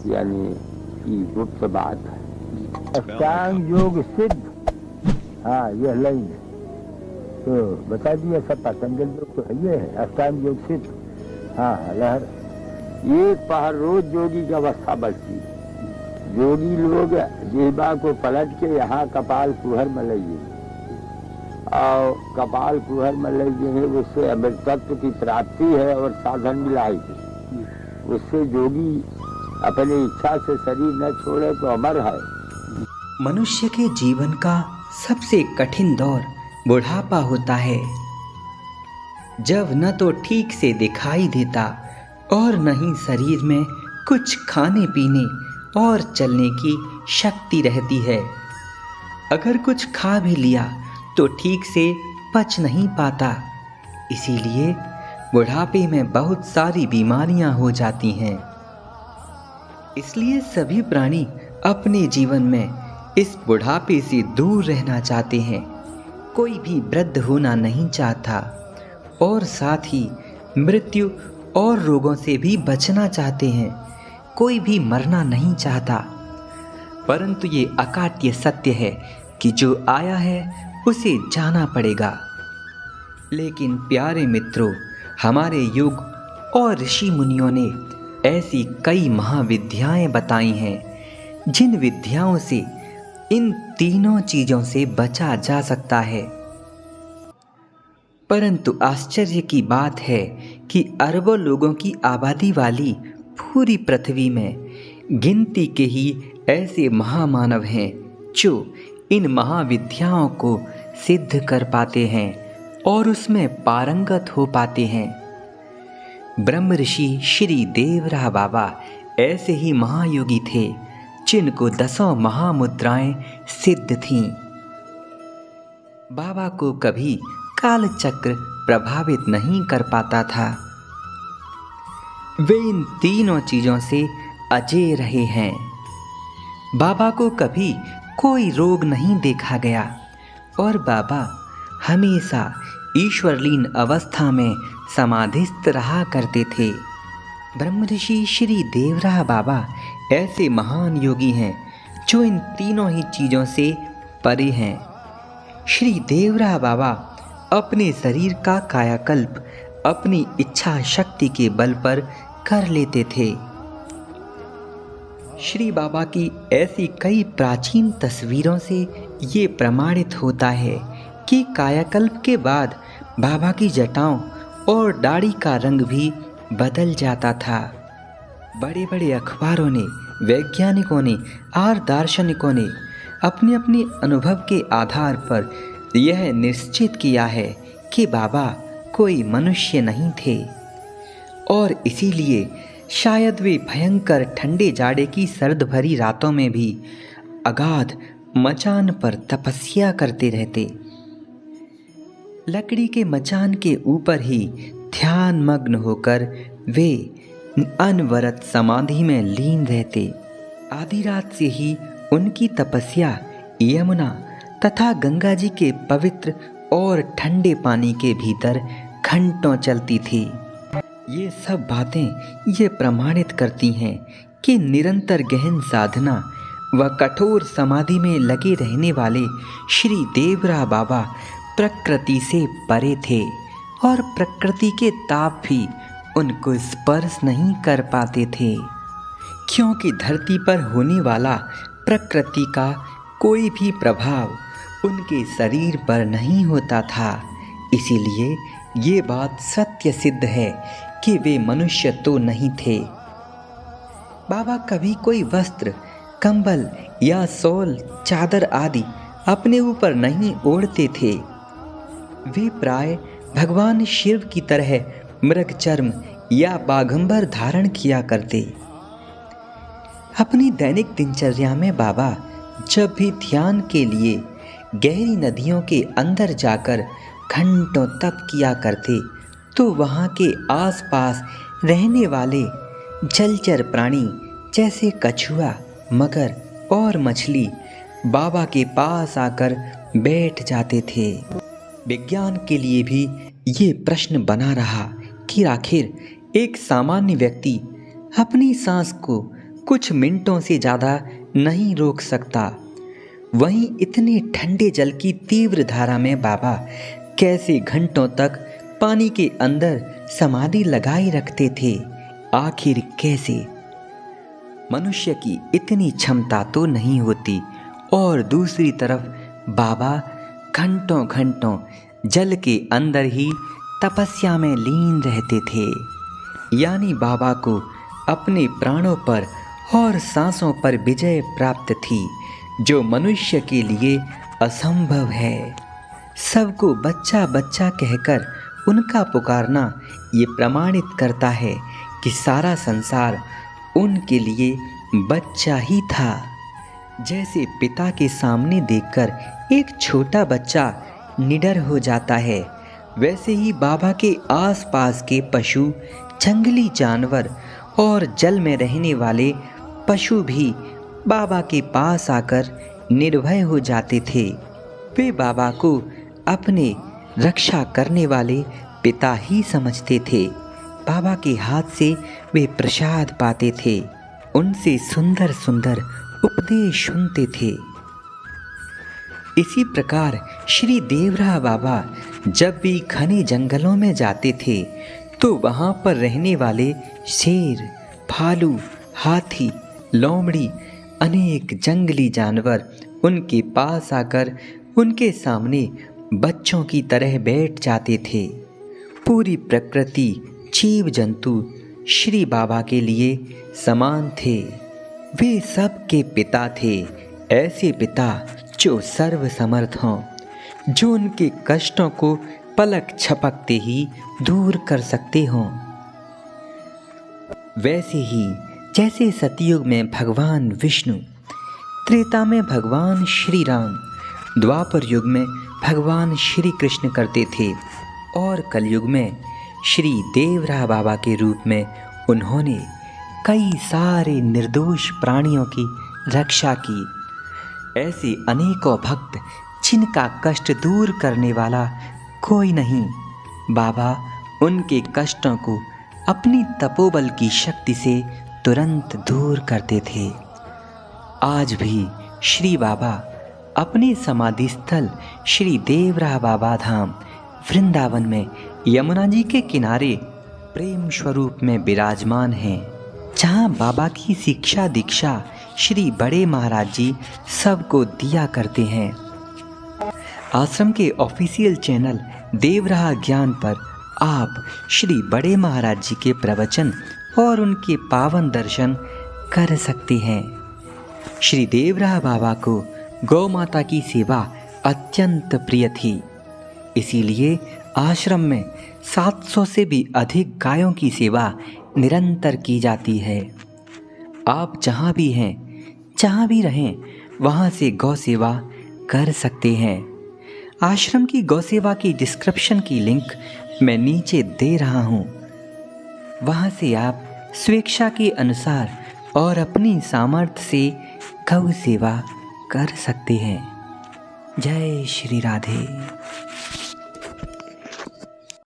यानी कि गुप्त बात है। अष्टांग योग सिद्ध, हाँ यह लाइन है तो बता दिया सब। पतंजल योग तो है, ये है अष्टांग योग सिद्ध। हाँ लहर एक पहर रोज योगी की अवस्था बढ़ती है। योगी लोग जिह्वा को पलट के यहाँ कपाल कुहर में लइए और कपाल कुहर में लइए, उससे अमृतत्व की प्राप्ति है और साधन मिलाएगी। उससे योगी अपनी इच्छा से शरीर न छोड़े तो अमर है। मनुष्य के जीवन का सबसे कठिन दौर बुढ़ापा होता है, जब न तो ठीक से दिखाई देता और न ही शरीर में कुछ खाने पीने और चलने की शक्ति रहती है। अगर कुछ खा भी लिया तो ठीक से पच नहीं पाता। इसीलिए बुढ़ापे में बहुत सारी बीमारियां हो जाती हैं। इसलिए सभी प्राणी अपने जीवन में इस बुढ़ापे से दूर रहना चाहते हैं। कोई भी वृद्ध होना नहीं चाहता और साथ ही मृत्यु और रोगों से भी बचना चाहते हैं। कोई भी मरना नहीं चाहता, परंतु ये अकाट्य सत्य है कि जो आया है उसे जाना पड़ेगा। लेकिन प्यारे मित्रों, हमारे युग और ऋषि मुनियों ने ऐसी कई महाविद्याएं बताई हैं जिन विद्याओं से इन तीनों चीजों से बचा जा सकता है। परंतु आश्चर्य की बात है कि अरबों लोगों की आबादी वाली पूरी पृथ्वी में गिनती के ही ऐसे महामानव हैं जो इन महाविद्याओं को सिद्ध कर पाते हैं और उसमें पारंगत हो पाते हैं। ब्रह्म ऋषि श्री देवरा बाबा ऐसे ही महायोगी थे जिनको 10 महामुद्राएं सिद्ध थीं। बाबा को कभी कालचक्र प्रभावित नहीं कर पाता था। वे इन तीनों चीजों से अजेय रहे हैं। बाबा को कभी कोई रोग नहीं देखा गया और बाबा हमेशा ईश्वरलीन अवस्था में समाधिस्थ रहा करते थे। ब्रह्म ऋषि श्री देवरा बाबा ऐसे महान योगी हैं जो इन तीनों ही चीज़ों से परे हैं। श्री देवरा बाबा अपने शरीर का कायाकल्प अपनी इच्छा शक्ति के बल पर कर लेते थे। श्री बाबा की ऐसी कई प्राचीन तस्वीरों से ये प्रमाणित होता है कि कायाकल्प के बाद बाबा की जटाओं और दाढ़ी का रंग भी बदल जाता था। बड़े बड़े अखबारों ने, वैज्ञानिकों ने और दार्शनिकों ने अपने अपने अनुभव के आधार पर यह निश्चित किया है कि बाबा कोई मनुष्य नहीं थे और इसीलिए शायद वे भयंकर ठंडे जाड़े की सर्द भरी रातों में भी अगाध मचान पर तपस्या करते रहते। लकड़ी के मचान के ऊपर ही ध्यान मग्न होकर वे अनवरत समाधि में लीन रहते। आधी रात से ही उनकी तपस्या यमुना तथा गंगा जी के पवित्र और ठंडे पानी के भीतर घंटों चलती थी। ये सब बातें ये प्रमाणित करती हैं कि निरंतर गहन साधना व कठोर समाधि में लगे रहने वाले श्री देवरा बाबा प्रकृति से परे थे और प्रकृति के ताप भी उनको स्पर्श नहीं कर पाते थे, क्योंकि धरती पर होने वाला प्रकृति का कोई भी प्रभाव उनके शरीर पर नहीं होता था। इसीलिए ये बात सत्य सिद्ध है कि वे मनुष्य तो नहीं थे। बाबा कभी कोई वस्त्र, कंबल या शॉल, चादर आदि अपने ऊपर नहीं ओढ़ते थे। वे प्राय भगवान शिव की तरह मृग चर्म या बाघंबर धारण किया करते। अपनी दैनिक दिनचर्या में बाबा जब भी ध्यान के लिए गहरी नदियों के अंदर जाकर घंटों तप किया करते तो वहाँ के आसपास रहने वाले जलचर प्राणी जैसे कछुआ, मगर और मछली बाबा के पास आकर बैठ जाते थे। विज्ञान के लिए भी ये प्रश्न बना रहा कि आखिर एक सामान्य व्यक्ति अपनी सांस को कुछ मिनटों से ज़्यादा नहीं रोक सकता। वहीं इतने ठंडे जल की तीव्र धारा में बाबा कैसे घंटों तक पानी के अंदर समाधि लगाए रखते थे। आखिर कैसे? मनुष्य की इतनी क्षमता तो नहीं होती। और दूसरी तरफ बाबा घंटों घंटों जल के अंदर ही तपस्या में लीन रहते थे। यानी बाबा को अपने प्राणों पर और सांसों पर विजय प्राप्त थी, जो मनुष्य के लिए असंभव है। सबको बच्चा बच्चा कहकर उनका पुकारना ये प्रमाणित करता है कि सारा संसार उनके लिए बच्चा ही था। जैसे पिता के सामने देखकर एक छोटा बच्चा निडर हो जाता है, वैसे ही बाबा के आसपास के पशु, जंगली जानवर और जल में रहने वाले पशु भी बाबा के पास आकर निर्भय हो जाते थे। वे बाबा को अपने रक्षा करने वाले पिता ही समझते थे। बाबा के हाथ से वे प्रसाद पाते थे, उनसे सुंदर सुंदर उपदेश सुनते थे। इसी प्रकार श्री देवरा बाबा जब भी घने जंगलों में जाते थे तो वहाँ पर रहने वाले शेर, भालू, हाथी, लोमड़ी, अनेक जंगली जानवर उनके पास आकर उनके सामने बच्चों की तरह बैठ जाते थे। पूरी प्रकृति, जीव जंतु श्री बाबा के लिए समान थे। वे सब के पिता थे, ऐसे पिता जो सर्वसमर्थ हों, जो उनके कष्टों को पलक झपकते ही दूर कर सकते हों। वैसे ही जैसे सतयुग में भगवान विष्णु, त्रेता में भगवान श्री राम, द्वापर युग में भगवान श्री कृष्ण करते थे और कलयुग में श्री देवरा बाबा के रूप में उन्होंने कई सारे निर्दोष प्राणियों की रक्षा की। ऐसे अनेकों भक्त जिनका कष्ट दूर करने वाला कोई नहीं, बाबा उनके कष्टों को अपनी तपोबल की शक्ति से तुरंत दूर करते थे। आज भी श्री बाबा अपने समाधि स्थल श्री देवरा बाबा धाम वृंदावन में यमुना जी के किनारे प्रेम स्वरूप में विराजमान हैं, जहाँ बाबा की शिक्षा दीक्षा श्री बड़े महाराज जी सबको दिया करते हैं। आश्रम के ऑफिशियल चैनल देवरा ज्ञान पर आप श्री बड़े महाराज जी के प्रवचन और उनके पावन दर्शन कर सकते हैं। श्री देवरा बाबा को गौ माता की सेवा अत्यंत प्रिय थी, इसीलिए आश्रम में 700 से भी अधिक गायों की सेवा निरंतर की जाती है। आप जहाँ भी हैं, जहाँ भी रहें, वहाँ से गौ सेवा कर सकते हैं। आश्रम की गौ सेवा की डिस्क्रिप्शन की लिंक मैं नीचे दे रहा हूँ, वहाँ से आप स्वेच्छा के अनुसार और अपनी सामर्थ्य से गौ सेवा कर सकते हैं। जय श्री राधे।